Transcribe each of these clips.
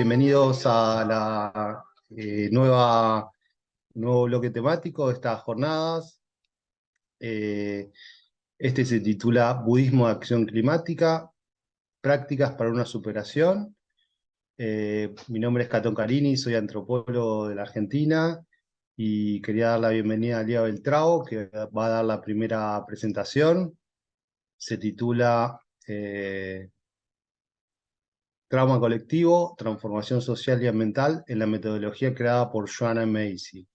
Bienvenidos a la nuevo bloque temático de estas jornadas. Eh, este se titula Budismo de Acción Climática, Prácticas para una Superación. Mi nombre es Catón Carini, soy antropólogo de la Argentina y quería dar la bienvenida a Lía Beltrao, que va a dar la primera presentación. Se titula Trauma colectivo, transformación social y ambiental en la metodología creada por Joanna Macy.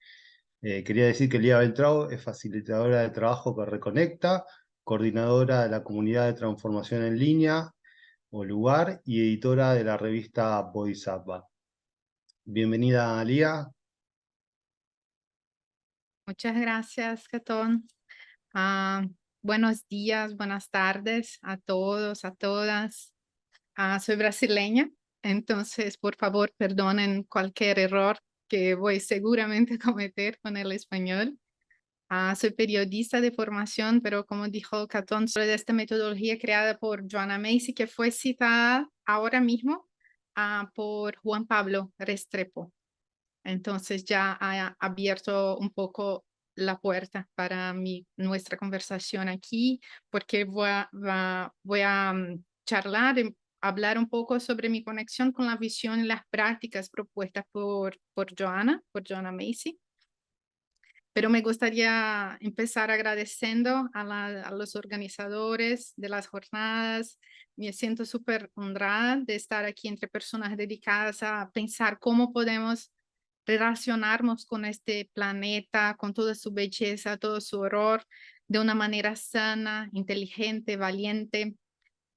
Quería decir que Lía Beltrao es facilitadora de trabajo que reconecta, coordinadora de la comunidad de transformación en línea o lugar y editora de la revista Bodhisattva. Bienvenida, Lía. Muchas gracias, Catón. Ah, Buenos días, buenas tardes a todos, a todas. Soy brasileña, entonces por favor perdonen cualquier error que voy seguramente a cometer con el español. Soy periodista de formación, pero como dijo Catón, soy de esta metodología creada por Joanna Macy, que fue citada ahora mismo por Juan Pablo Restrepo. Entonces ya ha abierto un poco la puerta para nuestra conversación aquí, porque voy a charlar, hablar un poco sobre mi conexión con la visión y las prácticas propuestas por Joanna Macy. Pero me gustaría empezar agradeciendo a los organizadores de las jornadas. Me siento súper honrada de estar aquí entre personas dedicadas a pensar cómo podemos relacionarnos con este planeta, con toda su belleza, todo su horror, de una manera sana, inteligente, valiente.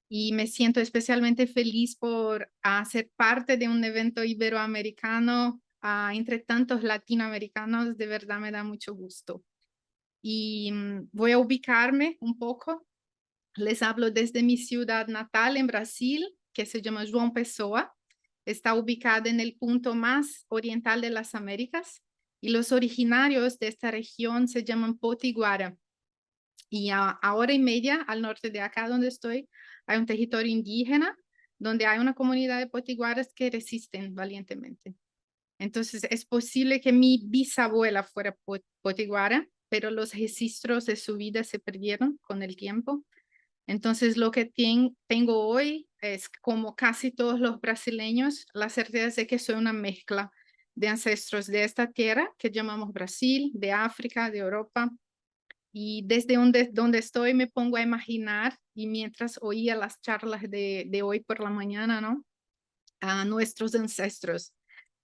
Y me siento especialmente feliz por ser parte de un evento iberoamericano entre tantos latinoamericanos. De verdad me da mucho gusto. Y voy a ubicarme un poco. Les hablo desde mi ciudad natal en Brasil, que se llama João Pessoa. Está ubicada en el punto más oriental de las Américas y los originarios de esta región se llaman Potiguara. Y a hora y media al norte de acá donde estoy hay un territorio indígena donde hay una comunidad de potiguaras que resisten valientemente. Entonces es posible que mi bisabuela fuera potiguara, pero los registros de su vida se perdieron con el tiempo. Entonces lo que tengo hoy es, como casi todos los brasileños, la certeza de que soy una mezcla de ancestros de esta tierra que llamamos Brasil, de África, de Europa. Y desde donde estoy me pongo a imaginar, y mientras oía las charlas de hoy por la mañana, ¿no? A nuestros ancestros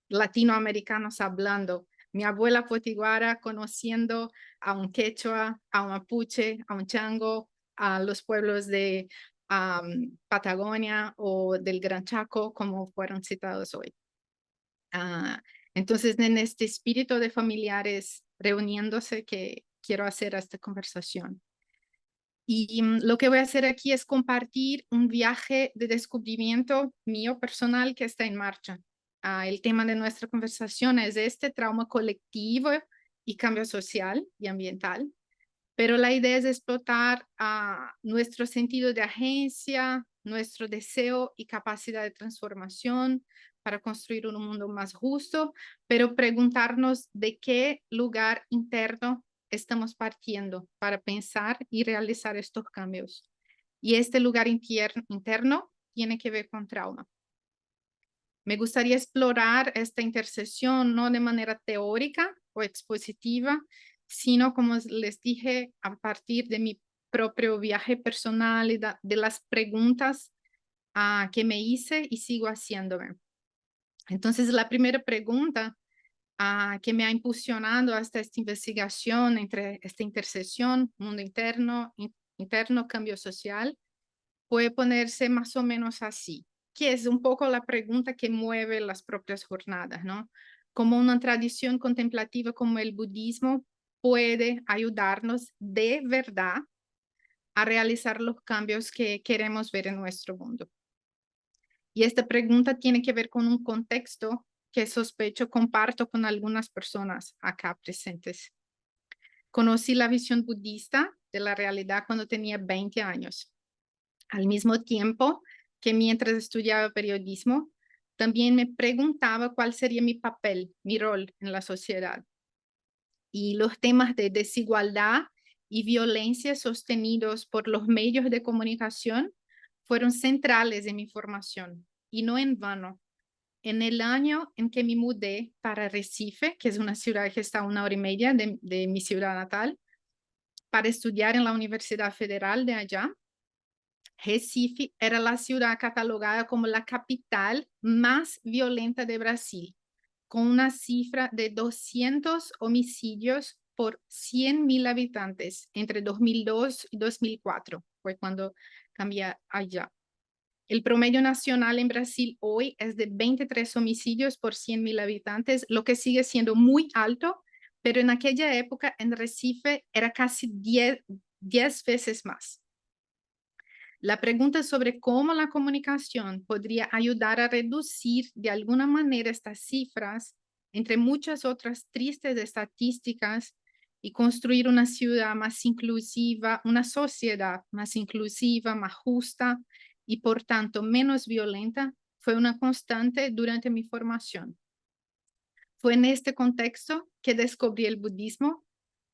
latinoamericanos hablando. Mi abuela potiguara conociendo a un quechua, a un mapuche, a un chango, a los pueblos de Patagonia o del Gran Chaco, como fueron citados hoy. Uh, entonces, en este espíritu de familiares reuniéndose que quiero hacer esta conversación. Y lo que voy a hacer aquí es compartir un viaje de descubrimiento mío personal que está en marcha. El tema de nuestra conversación es este trauma colectivo y cambio social y ambiental, pero la idea es explotar nuestro sentido de agencia, nuestro deseo y capacidad de transformación para construir un mundo más justo, pero preguntarnos de qué lugar interno estamos partiendo para pensar y realizar estos cambios. Y este lugar interno tiene que ver con trauma. Me gustaría explorar esta intersección no de manera teórica o expositiva, sino, como les dije, a partir de mi propio viaje personal y de las preguntas que me hice y sigo haciéndome. Entonces, la primera pregunta que me ha impulsionado hasta esta investigación entre esta intersección, mundo interno, cambio social, puede ponerse más o menos así, que es un poco la pregunta que mueve las propias jornadas, ¿no? Cómo una tradición contemplativa como el budismo puede ayudarnos de verdad a realizar los cambios que queremos ver en nuestro mundo. Y esta pregunta tiene que ver con un contexto que sospecho comparto con algunas personas acá presentes. Conocí la visión budista de la realidad cuando tenía 20 años. Al mismo tiempo que mientras estudiaba periodismo, también me preguntaba cuál sería mi papel, mi rol en la sociedad. Y los temas de desigualdad y violencia sostenidos por los medios de comunicación fueron centrales en mi formación, y no en vano. En el año en que me mudé para Recife, que es una ciudad que está a 1 hora y media de mi ciudad natal, para estudiar en la Universidad Federal de allá, Recife era la ciudad catalogada como la capital más violenta de Brasil, con una cifra de 200 homicidios por 100.000 habitantes entre 2002 y 2004, fue cuando cambié allá. El promedio nacional en Brasil hoy es de 23 homicidios por 100.000 habitantes, lo que sigue siendo muy alto, pero en aquella época en Recife era casi 10 veces más. La pregunta sobre cómo la comunicación podría ayudar a reducir de alguna manera estas cifras, entre muchas otras tristes estadísticas, y construir una ciudad más inclusiva, una sociedad más inclusiva, más justa y por tanto menos violenta, fue una constante durante mi formación. Fue en este contexto que descubrí el budismo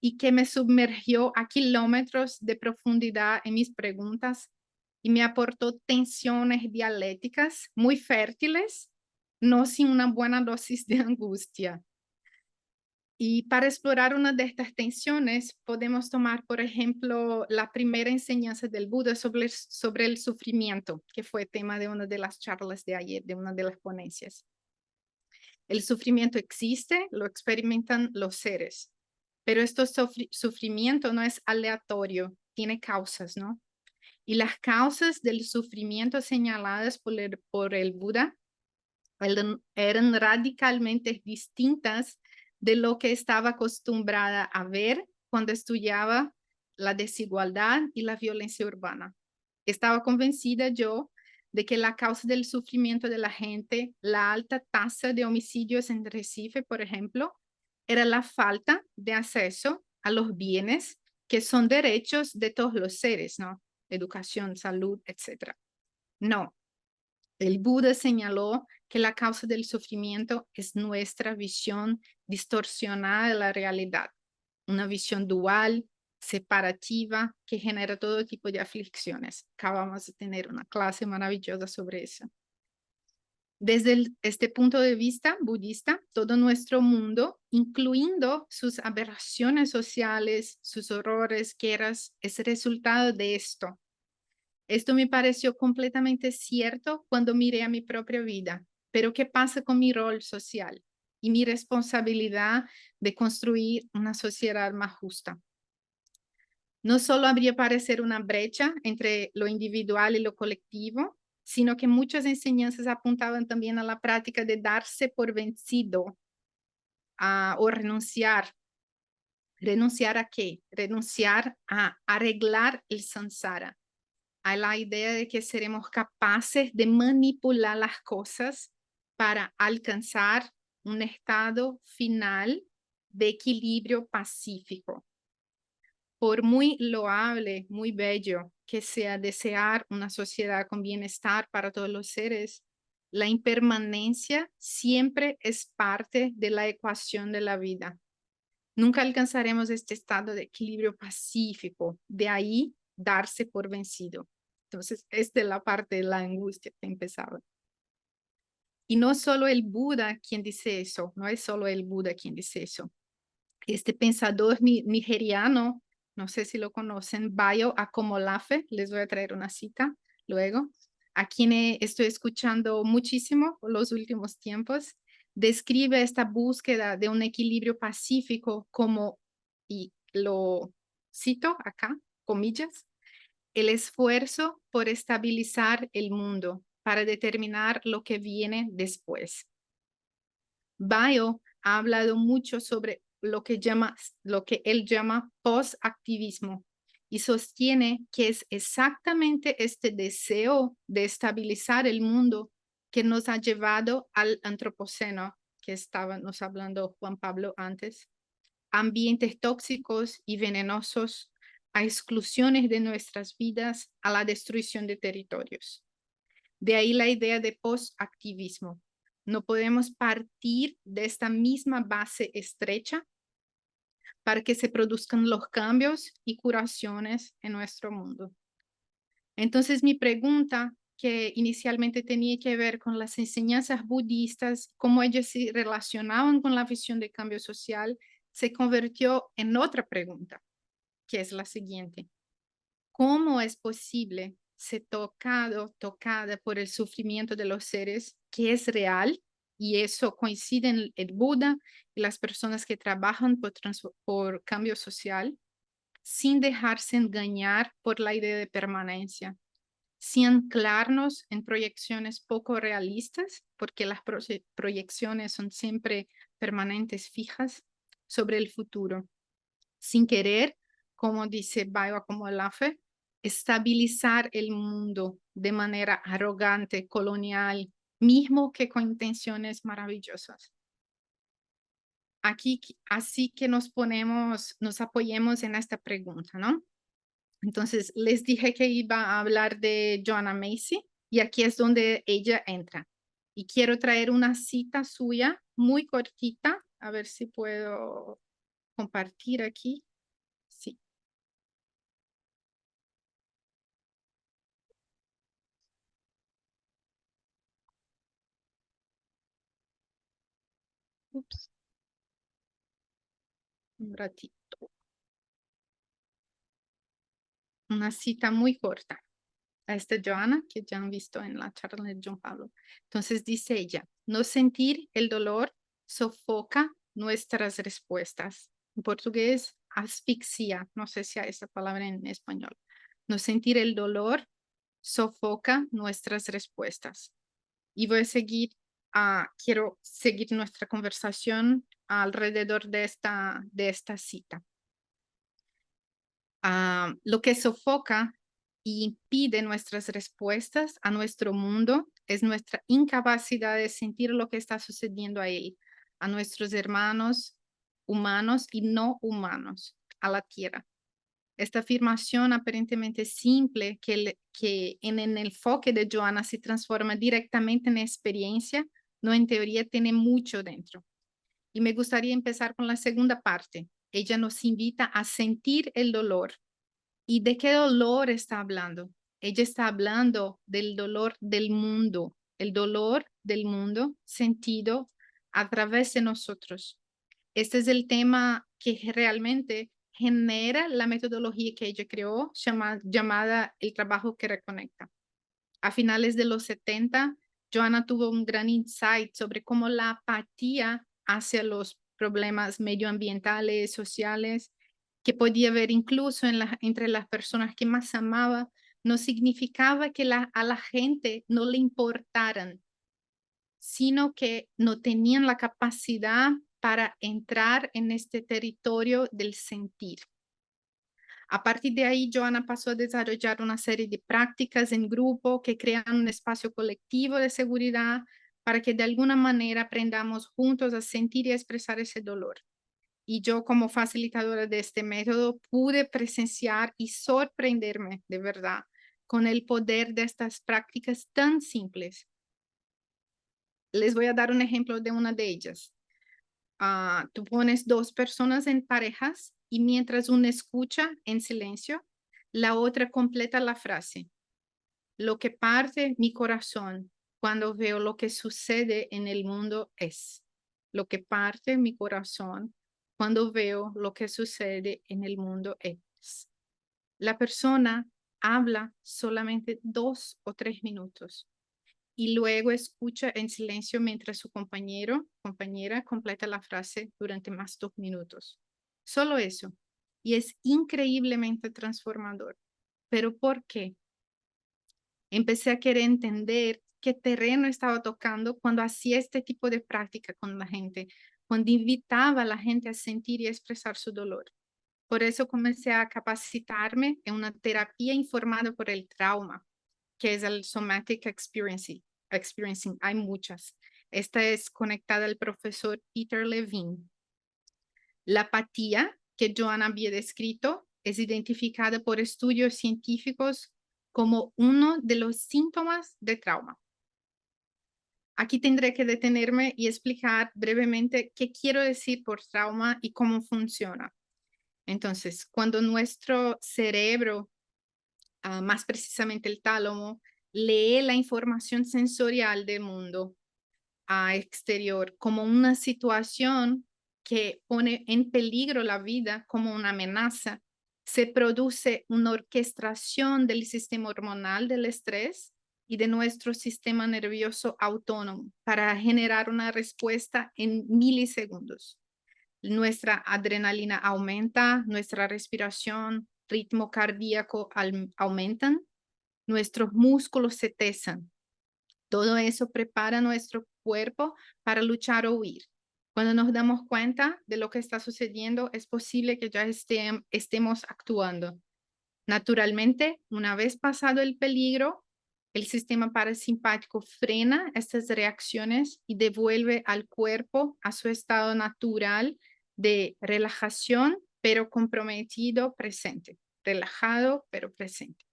y que me sumergió a kilómetros de profundidad en mis preguntas y me aportó tensiones dialécticas muy fértiles, no sin una buena dosis de angustia. Y para explorar una de estas tensiones, podemos tomar, por ejemplo, la primera enseñanza del Buda sobre el sufrimiento, que fue tema de una de las charlas de ayer, de una de las ponencias. El sufrimiento existe, lo experimentan los seres, pero este sufrimiento no es aleatorio, tiene causas, ¿no? Y las causas del sufrimiento señaladas por el Buda eran radicalmente distintas de lo que estaba acostumbrada a ver cuando estudiaba la desigualdad y la violencia urbana. Estaba convencida yo de que la causa del sufrimiento de la gente, la alta tasa de homicidios en Recife, por ejemplo, era la falta de acceso a los bienes que son derechos de todos los seres, ¿no? Educación, salud, etc. No, el Buda señaló que la causa del sufrimiento es nuestra visión distorsionada de la realidad, una visión dual, separativa, que genera todo tipo de aflicciones. Acabamos de tener una clase maravillosa sobre eso. Desde este punto de vista budista, todo nuestro mundo, incluyendo sus aberraciones sociales, sus horrores, guerras, es resultado de esto. Esto me pareció completamente cierto cuando miré a mi propia vida. Pero ¿qué pasa con mi rol social y mi responsabilidad de construir una sociedad más justa? No solo habría parecer una brecha entre lo individual y lo colectivo, sino que muchas enseñanzas apuntaban también a la práctica de darse por vencido o renunciar. ¿Renunciar a qué? Renunciar a arreglar el samsara, a la idea de que seremos capaces de manipular las cosas para alcanzar un estado final de equilibrio pacífico. Por muy loable, muy bello que sea desear una sociedad con bienestar para todos los seres, la impermanencia siempre es parte de la ecuación de la vida. Nunca alcanzaremos este estado de equilibrio pacífico, de ahí darse por vencido. Entonces, esta es la parte de la angustia que empezaba. Y no solo el Buda quien dice eso, no es solo el Buda quien dice eso. Este pensador nigeriano, no sé si lo conocen, Bayo Akomolafe, les voy a traer una cita luego, a quien estoy escuchando muchísimo por los últimos tiempos, describe esta búsqueda de un equilibrio pacífico como, y lo cito acá, comillas, el esfuerzo por estabilizar el mundo para determinar lo que viene después. Bayo ha hablado mucho sobre lo que él llama post-activismo y sostiene que es exactamente este deseo de estabilizar el mundo que nos ha llevado al antropoceno, que estábamos hablando Juan Pablo antes, ambientes tóxicos y venenosos, a exclusiones de nuestras vidas, a la destrucción de territorios. De ahí la idea de post-activismo, No podemos partir de esta misma base estrecha para que se produzcan los cambios y curaciones en nuestro mundo. Entonces, mi pregunta, que inicialmente tenía que ver con las enseñanzas budistas, cómo ellas se relacionaban con la visión de cambio social, se convirtió en otra pregunta, que es la siguiente. ¿Cómo es posible ser tocada por el sufrimiento de los seres que es real? Y eso coincide en el Buda y las personas que trabajan por cambio social, sin dejarse engañar por la idea de permanencia, sin anclarnos en proyecciones poco realistas, porque las proyecciones son siempre permanentes, fijas, sobre el futuro, sin querer, como dice Bioacumulafe, estabilizar el mundo de manera arrogante, colonial, mismo que con intenciones maravillosas. Aquí, así que nos apoyemos en esta pregunta, ¿no? Entonces, les dije que iba a hablar de Joanna Macy y aquí es donde ella entra. Y quiero traer una cita suya muy cortita, a ver si puedo compartir aquí. Sí. Ups, un ratito. Una cita muy corta. A esta Joanna, que ya han visto en la charla de John Pablo. Entonces dice ella, no sentir el dolor sofoca nuestras respuestas. En portugués, asfixia. No sé si hay esa palabra en español. No sentir el dolor sofoca nuestras respuestas. Y voy a seguir, quiero seguir nuestra conversación alrededor de esta cita. Lo que sofoca y impide nuestras respuestas a nuestro mundo es nuestra incapacidad de sentir lo que está sucediendo a él, a nuestros hermanos humanos y no humanos, a la tierra. Esta afirmación aparentemente simple que en el enfoque de Joanna se transforma directamente en experiencia, no en teoría, tiene mucho dentro. Y me gustaría empezar con la segunda parte. Ella nos invita a sentir el dolor. ¿Y de qué dolor está hablando? Ella está hablando del dolor del mundo, el dolor del mundo sentido a través de nosotros. Este es el tema que realmente genera la metodología que ella creó, llamada el trabajo que reconecta. A finales de los 70, Joanna tuvo un gran insight sobre cómo la apatía hacia los problemas medioambientales, sociales, que podía haber incluso entre las personas que más amaba, no significaba que a la gente no le importaran, sino que no tenían la capacidad para entrar en este territorio del sentir. A partir de ahí, Joanna pasó a desarrollar una serie de prácticas en grupo que crean un espacio colectivo de seguridad para que de alguna manera aprendamos juntos a sentir y a expresar ese dolor. Y yo, como facilitadora de este método, pude presenciar y sorprenderme de verdad con el poder de estas prácticas tan simples. Les voy a dar un ejemplo de una de ellas. Tú pones dos personas en parejas y mientras una escucha en silencio, la otra completa la frase. Lo que parte mi corazón cuando veo lo que sucede en el mundo es. Lo que parte mi corazón cuando veo lo que sucede en el mundo es. La persona habla solamente 2 o 3 minutos y luego escucha en silencio mientras su compañera completa la frase durante más 2 minutos. Solo eso. Y es increíblemente transformador. ¿Pero por qué? Empecé a querer entender qué terreno estaba tocando cuando hacía este tipo de práctica con la gente, cuando invitaba a la gente a sentir y a expresar su dolor. Por eso comencé a capacitarme en una terapia informada por el trauma, que es el Somatic Experiencing. Hay muchas. Esta es conectada al profesor Peter Levine. La apatía que Joanna había descrito es identificada por estudios científicos como uno de los síntomas de trauma. Aquí tendré que detenerme y explicar brevemente qué quiero decir por trauma y cómo funciona. Entonces, cuando nuestro cerebro, más precisamente el tálamo, lee la información sensorial del mundo exterior como una situación que pone en peligro la vida, como una amenaza, se produce una orquestación del sistema hormonal del estrés y de nuestro sistema nervioso autónomo para generar una respuesta en milisegundos. Nuestra adrenalina aumenta, nuestra respiración, ritmo cardíaco aumentan, nuestros músculos se tensan. Todo eso prepara nuestro cuerpo para luchar o huir. Cuando nos damos cuenta de lo que está sucediendo, es posible que ya estemos actuando. Naturalmente, una vez pasado el peligro, el sistema parasimpático frena estas reacciones y devuelve al cuerpo a su estado natural de relajación, pero comprometido presente. Relajado, pero presente.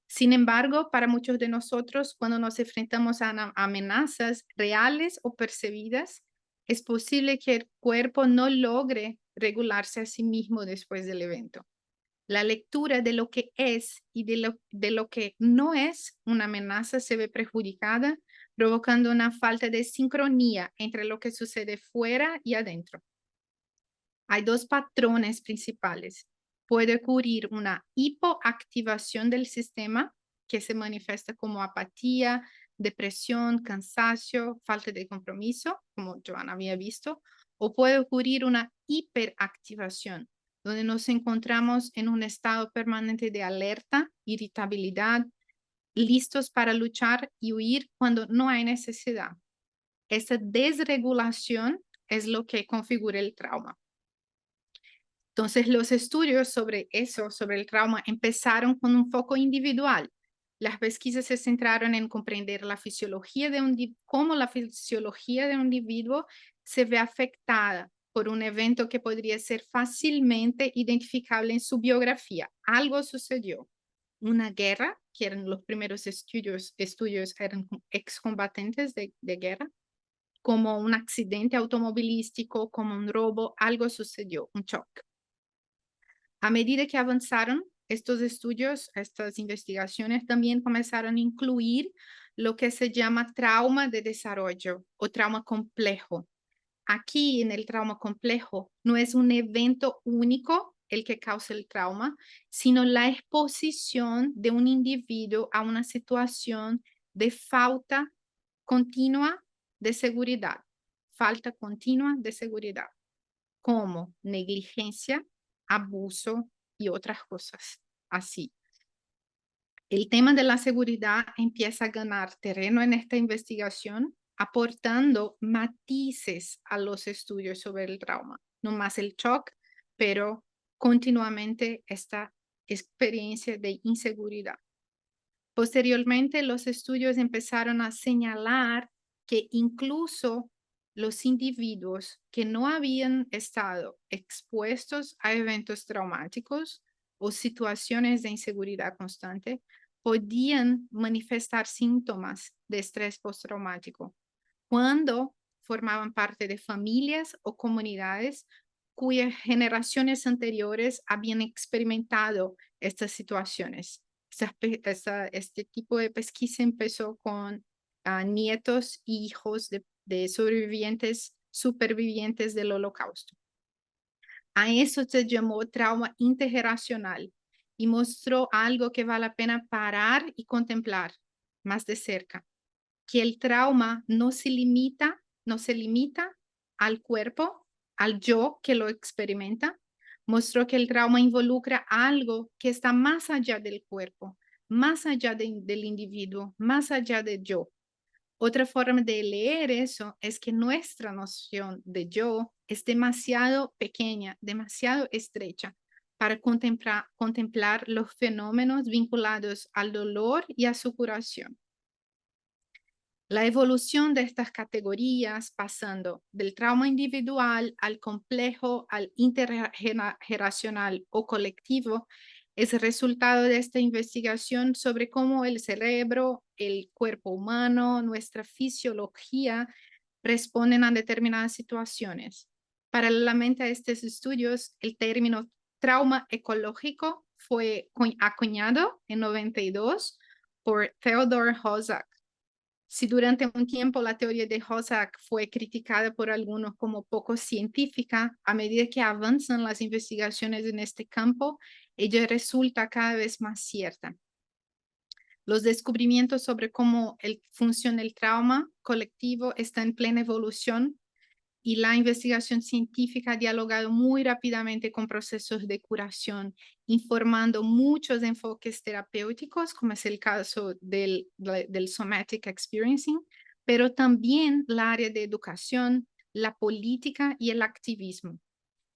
Sin embargo, para muchos de nosotros, cuando nos enfrentamos a amenazas reales o percibidas, es posible que el cuerpo no logre regularse a sí mismo después del evento. La lectura de lo que es y de lo que no es una amenaza se ve perjudicada, provocando una falta de sincronía entre lo que sucede fuera y adentro. Hay dos patrones principales. Puede ocurrir una hipoactivación del sistema que se manifiesta como apatía, depresión, cansancio, falta de compromiso, como Joana había visto, o puede ocurrir una hiperactivación, donde nos encontramos en un estado permanente de alerta, irritabilidad, listos para luchar y huir cuando no hay necesidad. Esta desregulación es lo que configura el trauma. Entonces, los estudios sobre eso, sobre el trauma, empezaron con un foco individual. Las pesquisas se centraron en comprender la fisiología cómo la fisiología de un individuo se ve afectada por un evento que podría ser fácilmente identificable en su biografía. Algo sucedió. Una guerra, que eran los primeros estudios eran excombatientes de guerra, como un accidente automovilístico, como un robo, algo sucedió, un shock. A medida que avanzaron estos estudios, estas investigaciones también comenzaron a incluir lo que se llama trauma de desarrollo o trauma complejo. Aquí en el trauma complejo no es un evento único el que causa el trauma, sino la exposición de un individuo a una situación de falta continua de seguridad, falta continua de seguridad, como negligencia, abuso y otras cosas así. El tema de la seguridad empieza a ganar terreno en esta investigación, aportando matices a los estudios sobre el trauma. No más el shock, pero continuamente esta experiencia de inseguridad. Posteriormente, los estudios empezaron a señalar que incluso los individuos que no habían estado expuestos a eventos traumáticos o situaciones de inseguridad constante podían manifestar síntomas de estrés postraumático cuando formaban parte de familias o comunidades cuyas generaciones anteriores habían experimentado estas situaciones. Este tipo de pesquisa empezó con nietos e hijos de sobrevivientes, supervivientes del Holocausto. A eso se llamó trauma intergeneracional y mostró algo que vale la pena parar y contemplar más de cerca, que el trauma no se limita al cuerpo, al yo que lo experimenta. Mostró que el trauma involucra algo que está más allá del cuerpo, más allá del individuo, más allá de yo. Otra forma de leer eso es que nuestra noción de yo es demasiado pequeña, demasiado estrecha para contemplar los fenómenos vinculados al dolor y a su curación. La evolución de estas categorías, pasando del trauma individual al complejo, al intergeneracional o colectivo, es el resultado de esta investigación sobre cómo el cerebro el cuerpo humano, nuestra fisiología responden a determinadas situaciones. Paralelamente a estos estudios, el término trauma ecológico fue acuñado en 92 por Theodor Hozak. Si durante un tiempo la teoría de Hozak fue criticada por algunos como poco científica, a medida que avanzan las investigaciones en este campo, ella resulta cada vez más cierta. Los descubrimientos sobre cómo funciona el trauma colectivo están en plena evolución y la investigación científica ha dialogado muy rápidamente con procesos de curación, informando muchos enfoques terapéuticos, como es el caso del somatic experiencing, pero también la área de educación, la política y el activismo.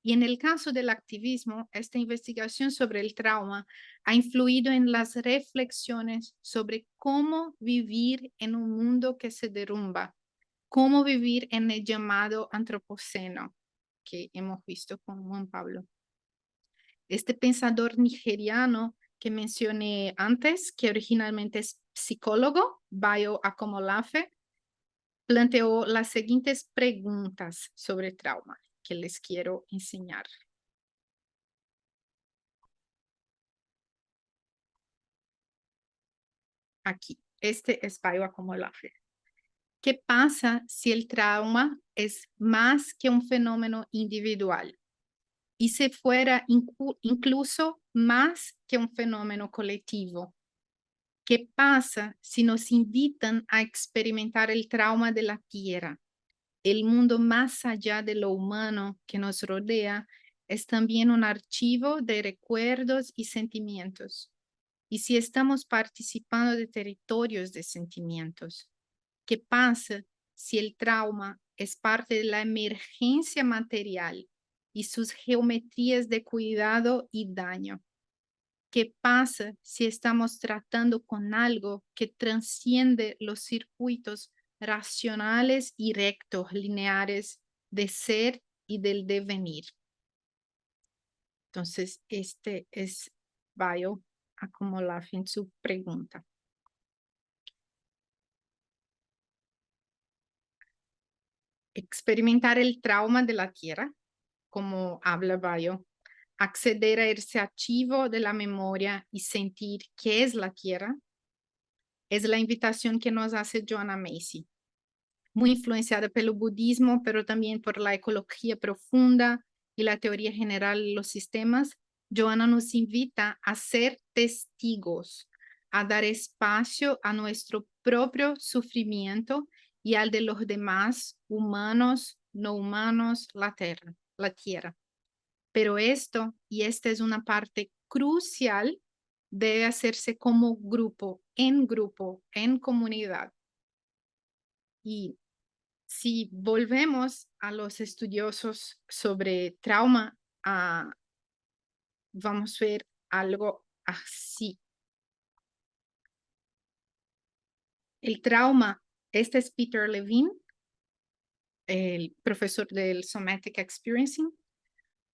Y en el caso del activismo, esta investigación sobre el trauma ha influido en las reflexiones sobre cómo vivir en un mundo que se derrumba, cómo vivir en el llamado antropoceno que hemos visto con Juan Pablo. Este pensador nigeriano que mencioné antes, que originalmente es psicólogo, Bayo Akomolafe, planteó las siguientes preguntas sobre trauma que les quiero enseñar. Aquí, este es Bayo Akomolafe. ¿Qué pasa si el trauma es más que un fenómeno individual y se fuera incluso más que un fenómeno colectivo? ¿Qué pasa si nos invitan a experimentar el trauma de la tierra? El mundo más allá de lo humano que nos rodea es también un archivo de recuerdos y sentimientos. Y si estamos participando de territorios de sentimientos, ¿qué pasa si el trauma es parte de la emergencia material y sus geometrías de cuidado y daño? ¿Qué pasa si estamos tratando con algo que transciende los circuitos racionales y rectos, lineares de ser y del devenir? Entonces, este es Bayo Akomolafe en su pregunta. Experimentar el trauma de la tierra, como habla Bayo, acceder a ese archivo de la memoria y sentir qué es la tierra, es la invitación que nos hace Joanna Macy, muy influenciada pelo budismo, pero también por la ecología profunda y la teoría general de los sistemas. Joanna nos invita a ser testigos, a dar espacio a nuestro propio sufrimiento y al de los demás, humanos, no humanos, la tierra. Pero esto, y esta es una parte crucial, debe hacerse como grupo, en comunidad. Y si volvemos a los estudiosos sobre trauma, vamos a ver algo así. El trauma, este es Peter Levine, el profesor del Somatic Experiencing,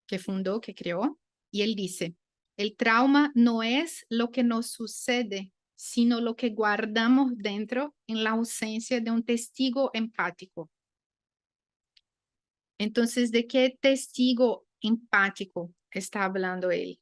que fundó, que creó, y él dice, el trauma no es lo que nos sucede, sino lo que guardamos dentro en la ausencia de un testigo empático. Entonces, ¿de qué testigo empático está hablando él?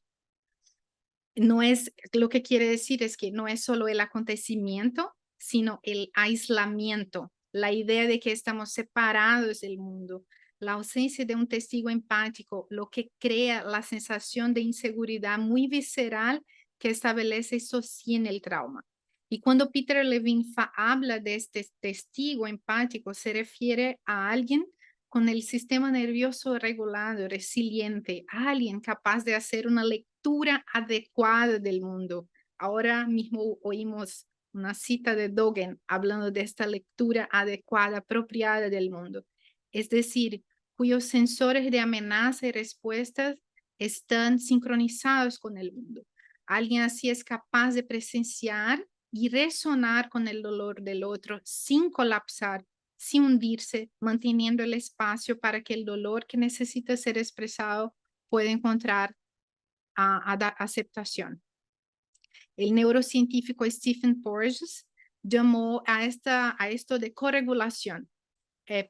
No es, lo que quiere decir es que no es solo el acontecimiento, sino el aislamiento, la idea de que estamos separados del mundo, la ausencia de un testigo empático, lo que crea la sensación de inseguridad muy visceral que establece y sostiene el trauma. Y cuando Peter Levine habla de este testigo empático, se refiere a alguien con el sistema nervioso regulado, resiliente, alguien capaz de hacer una lectura adecuada del mundo. Ahora mismo oímos una cita de Dogen hablando de esta lectura adecuada, apropiada del mundo. Es decir, cuyos sensores de amenaza y respuestas están sincronizados con el mundo. Alguien así es capaz de presenciar y resonar con el dolor del otro sin colapsar, sin hundirse, manteniendo el espacio para que el dolor que necesita ser expresado pueda encontrar aceptación. El neurocientífico Stephen Porges llamó a esto de corregulación.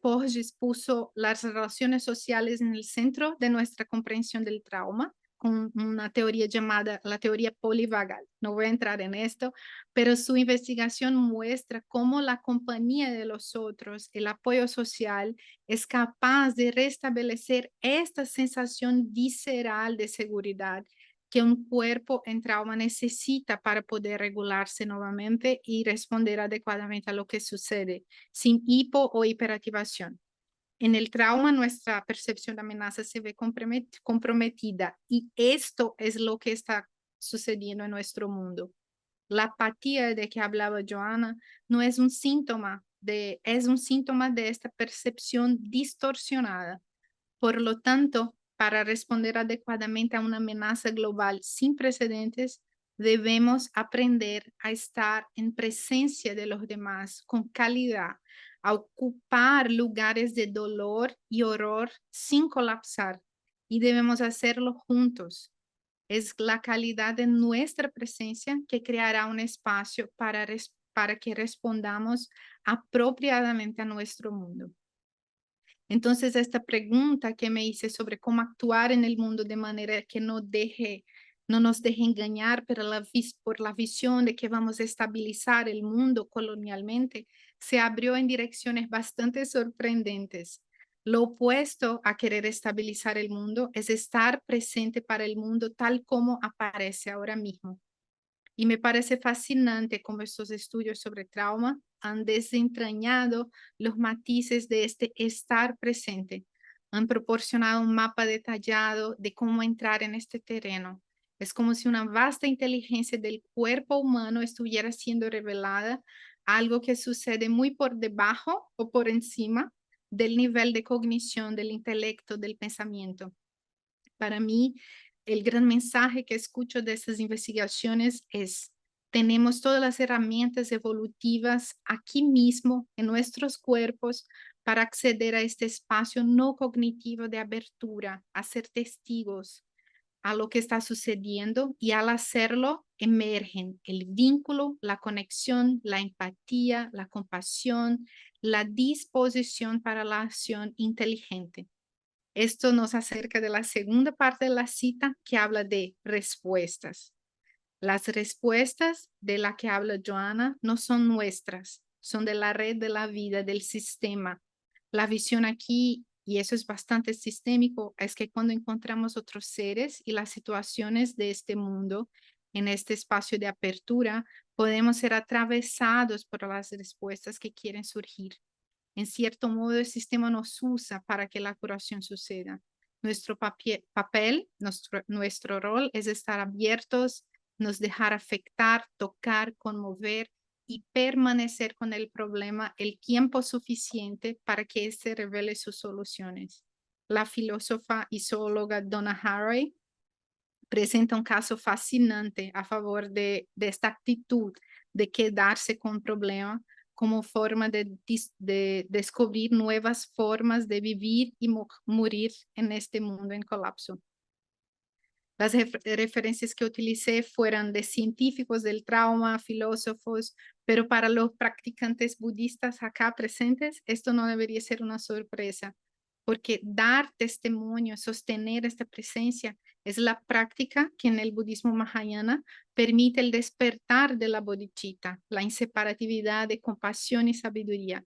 Porges puso las relaciones sociales en el centro de nuestra comprensión del trauma, con una teoría llamada la teoría polivagal. No voy a entrar en esto, pero su investigación muestra cómo la compañía de los otros, el apoyo social, es capaz de restablecer esta sensación visceral de seguridad que un cuerpo en trauma necesita para poder regularse nuevamente y responder adecuadamente a lo que sucede, sin hipo o hiperactivación. En el trauma, nuestra percepción de amenaza se ve comprometida y esto es lo que está sucediendo en nuestro mundo. La apatía de que hablaba Joana no es un síntoma es un síntoma de esta percepción distorsionada. Por lo tanto, para responder adecuadamente a una amenaza global sin precedentes, debemos aprender a estar en presencia de los demás con calidad, a ocupar lugares de dolor y horror sin colapsar. Y debemos hacerlo juntos. Es la calidad de nuestra presencia que creará un espacio para que respondamos apropiadamente a nuestro mundo. Entonces, esta pregunta que me hice sobre cómo actuar en el mundo de manera que no nos deje engañar por la visión de que vamos a estabilizar el mundo colonialmente, se abrió en direcciones bastante sorprendentes. Lo opuesto a querer estabilizar el mundo es estar presente para el mundo tal como aparece ahora mismo. Y me parece fascinante cómo estos estudios sobre trauma han desentrañado los matices de este estar presente. Han proporcionado un mapa detallado de cómo entrar en este terreno. Es como si una vasta inteligencia del cuerpo humano estuviera siendo revelada, algo que sucede muy por debajo o por encima del nivel de cognición, del intelecto, del pensamiento. Para mí, el gran mensaje que escucho de estas investigaciones es, tenemos todas las herramientas evolutivas aquí mismo en nuestros cuerpos para acceder a este espacio no cognitivo de abertura, a ser testigos a lo que está sucediendo y al hacerlo emergen el vínculo, la conexión, la empatía, la compasión, la disposición para la acción inteligente. Esto nos acerca de la segunda parte de la cita que habla de respuestas. Las respuestas de la que habla Joana no son nuestras, son de la red de la vida, del sistema. La visión aquí, y eso es bastante sistémico, es que cuando encontramos otros seres y las situaciones de este mundo en este espacio de apertura, podemos ser atravesados por las respuestas que quieren surgir. En cierto modo, el sistema nos usa para que la curación suceda. Nuestro papel, nuestro rol es estar abiertos, nos dejar afectar, tocar, conmover y permanecer con el problema el tiempo suficiente para que éste revele sus soluciones. La filósofa y zoóloga Donna Haraway presenta un caso fascinante a favor de esta actitud de quedarse con problema como forma de descubrir nuevas formas de vivir y morir en este mundo en colapso. Las referencias que utilicé fueron de científicos del trauma, filósofos, pero para los practicantes budistas acá presentes, esto no debería ser una sorpresa, porque dar testimonio, sostener esta presencia, es la práctica que en el budismo mahayana permite el despertar de la bodhicitta, la inseparatividad de compasión y sabiduría.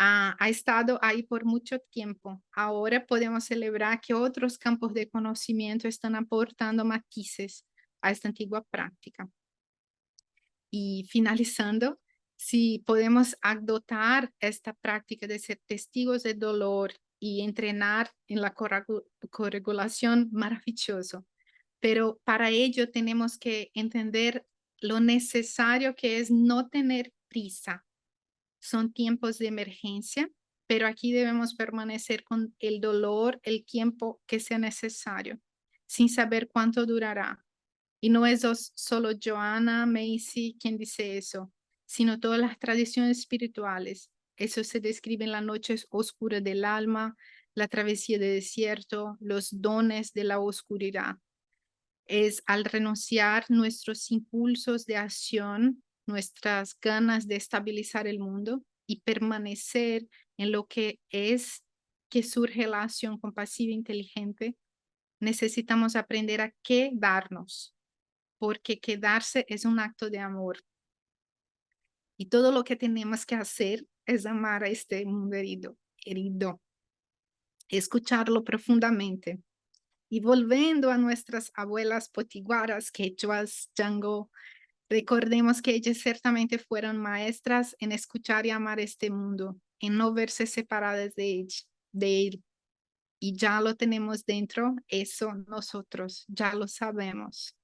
Ha estado ahí por mucho tiempo. Ahora podemos celebrar que otros campos de conocimiento están aportando matices a esta antigua práctica. Y finalizando, si podemos adoptar esta práctica de ser testigos del dolor y entrenar en la corregulación, maravilloso. Pero para ello tenemos que entender lo necesario que es no tener prisa. Son tiempos de emergencia, pero aquí debemos permanecer con el dolor el tiempo que sea necesario, sin saber cuánto durará. Y no es solo Joanna Macy quien dice eso, sino todas las tradiciones espirituales. Eso se describe en la noche oscura del alma, la travesía del desierto, los dones de la oscuridad. Es al renunciar nuestros impulsos de acción, nuestras ganas de estabilizar el mundo y permanecer en lo que es que surge la acción compasiva inteligente, necesitamos aprender a quedarnos, porque quedarse es un acto de amor. Y todo lo que tenemos que hacer es amar a este mundo herido, escucharlo profundamente. Y volviendo a nuestras abuelas potiguaras, quechuas, Django, recordemos que ellas ciertamente fueron maestras en escuchar y amar este mundo, en no verse separadas de él. Y ya lo tenemos dentro, eso nosotros ya lo sabemos.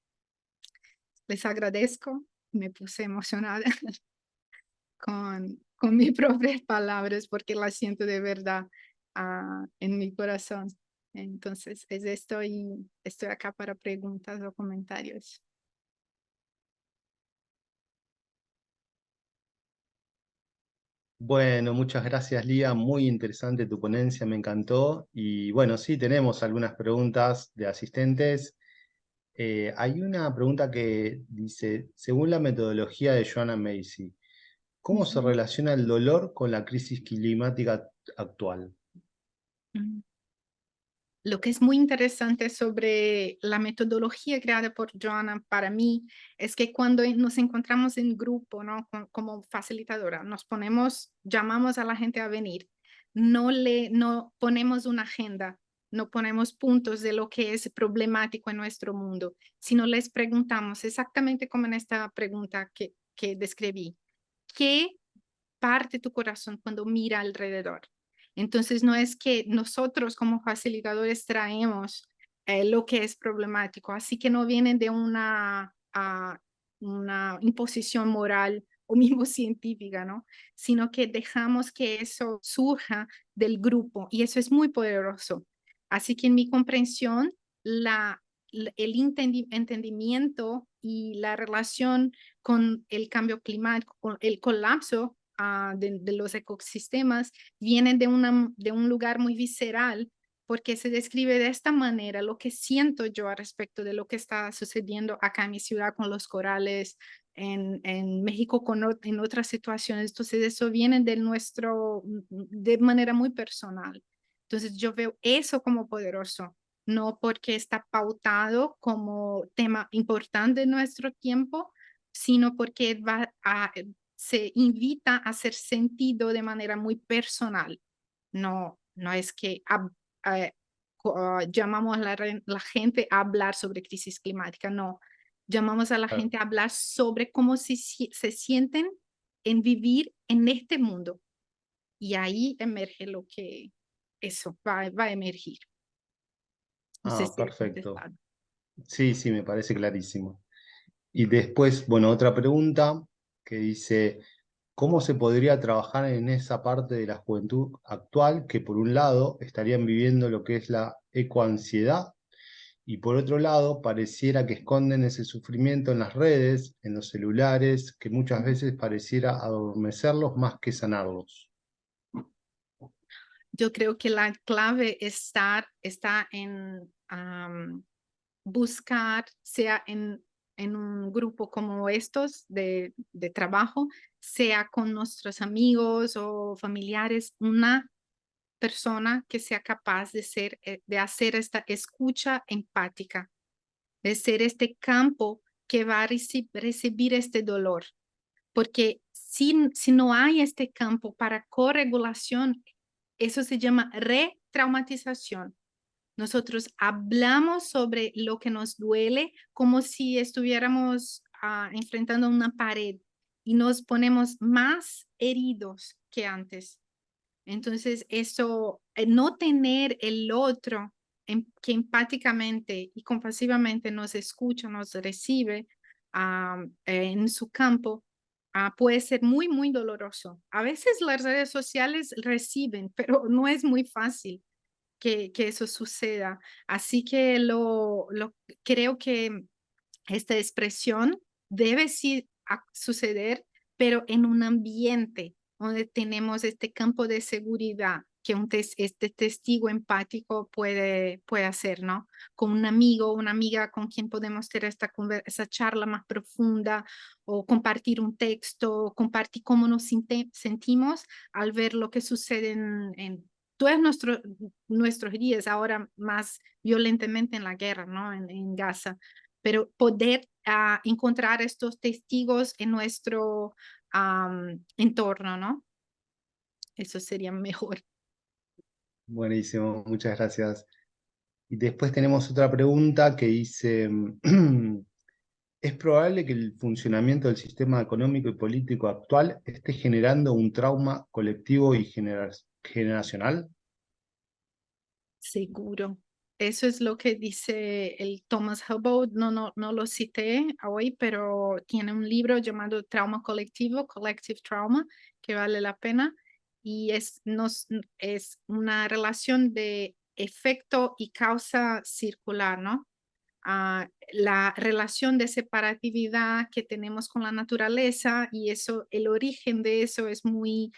Les agradezco, me puse emocionada con mis propias palabras porque las siento de verdad en mi corazón. Entonces, es esto y estoy acá para preguntas o comentarios. Bueno, muchas gracias, Lía. Muy interesante tu ponencia, me encantó. Y bueno, sí, tenemos algunas preguntas de asistentes. Hay una pregunta que dice, según la metodología de Joanna Macy, ¿cómo se Ujú. relaciona el dolor con la crisis climática actual? Mm. Lo que es muy interesante sobre la metodología creada por Joanna para mí es que cuando nos encontramos en grupo, ¿no? Como facilitadora, llamamos a la gente a venir, no ponemos una agenda, no ponemos puntos de lo que es problemático en nuestro mundo, sino les preguntamos exactamente como en esta pregunta que describí, ¿qué parte tu corazón cuando mira alrededor? Entonces, no es que nosotros como facilitadores traemos lo que es problemático, así que no vienen de una imposición moral o mismo científica, ¿no? Sino que dejamos que eso surja del grupo y eso es muy poderoso. Así que en mi comprensión, el entendimiento y la relación con el cambio climático, con el colapso de los ecosistemas, vienen de un lugar muy visceral, porque se describe de esta manera lo que siento yo al respecto de lo que está sucediendo acá en mi ciudad con los corales, en México en otras situaciones. Entonces, eso viene de manera muy personal. Entonces, yo veo eso como poderoso, no porque está pautado como tema importante en nuestro tiempo, sino porque se invita a hacer sentido de manera muy personal. No es que eh, llamamos a la gente a hablar sobre crisis climática, no. Llamamos a la Claro. gente a hablar sobre cómo se sienten en vivir en este mundo. Y ahí emerge lo que eso va a emergir. No sé Ah, si he perfecto. contestado. Sí, sí, me parece clarísimo. Y después, bueno, otra pregunta que dice, ¿cómo se podría trabajar en esa parte de la juventud actual que por un lado estarían viviendo lo que es la ecoansiedad y por otro lado pareciera que esconden ese sufrimiento en las redes, en los celulares, que muchas veces pareciera adormecerlos más que sanarlos? Yo creo que la clave está en buscar, sea en un grupo como estos de trabajo, sea con nuestros amigos o familiares, una persona que sea capaz de hacer esta escucha empática, de ser este campo que va a recibir este dolor. Porque si no hay este campo para corregulación, eso se llama retraumatización. Nosotros hablamos sobre lo que nos duele como si estuviéramos enfrentando una pared y nos ponemos más heridos que antes. Entonces, eso, no tener el otro que empáticamente y compasivamente nos escucha, nos recibe en su campo, puede ser muy, muy doloroso. A veces las redes sociales reciben, pero no es muy fácil que eso suceda. Así que creo que esta expresión debe sí suceder, pero en un ambiente donde tenemos este campo de seguridad, que este testigo empático puede hacer, ¿no? Con un amigo o una amiga con quien podemos tener esa charla más profunda o compartir un texto, compartir cómo nos sentimos al ver lo que sucede en todos nuestros días, ahora más violentamente en la guerra, ¿no? En Gaza. Pero poder encontrar estos testigos en nuestro entorno, ¿no? Eso sería mejor. Buenísimo, muchas gracias. Y después tenemos otra pregunta que dice, ¿es probable que el funcionamiento del sistema económico y político actual esté generando un trauma colectivo y generacional? Seguro. Eso es lo que dice el Thomas Hobart. No lo cité hoy, pero tiene un libro llamado Trauma Colectivo, Collective Trauma, que vale la pena. Y es una relación de efecto y causa circular, ¿no? La relación de separatividad que tenemos con la naturaleza y eso, el origen de eso es muy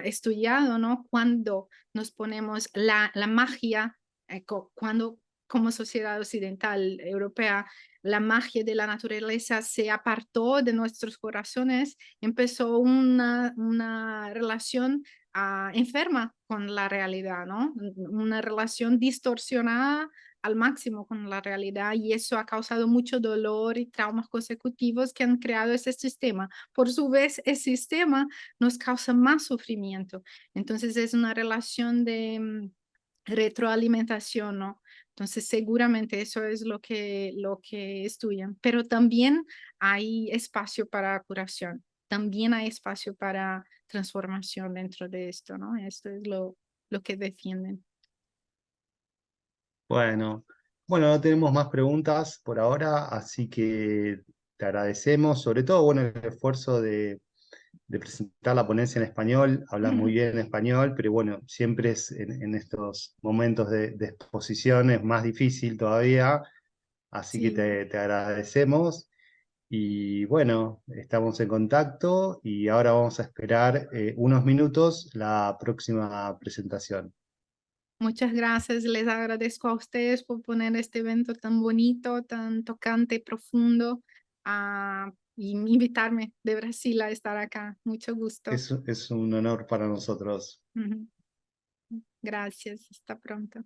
estudiado, ¿no? Cuando nos ponemos la magia, cuando como sociedad occidental europea, la magia de la naturaleza se apartó de nuestros corazones, empezó una relación enferma con la realidad, ¿no? Una relación distorsionada al máximo con la realidad y eso ha causado mucho dolor y traumas consecutivos que han creado ese sistema. Por su vez, el sistema nos causa más sufrimiento. Entonces es una relación de retroalimentación, ¿no? Entonces seguramente eso es lo que estudian, pero también hay espacio para curación, también hay espacio para transformación dentro de esto, ¿no? Esto es lo que defienden. Bueno, bueno, no tenemos más preguntas por ahora, así que te agradecemos, sobre todo, bueno, el esfuerzo de presentar la ponencia en español, hablas muy bien en español, pero bueno, siempre es en estos momentos de exposición es más difícil todavía, así que Sí. te agradecemos y bueno, estamos en contacto y ahora vamos a esperar unos minutos la próxima presentación. Muchas gracias, les agradezco a ustedes por poner este evento tan bonito, tan tocante, profundo, y invitarme de Brasil a estar acá. Mucho gusto. Es un honor para nosotros. Ujú. Gracias, hasta pronto.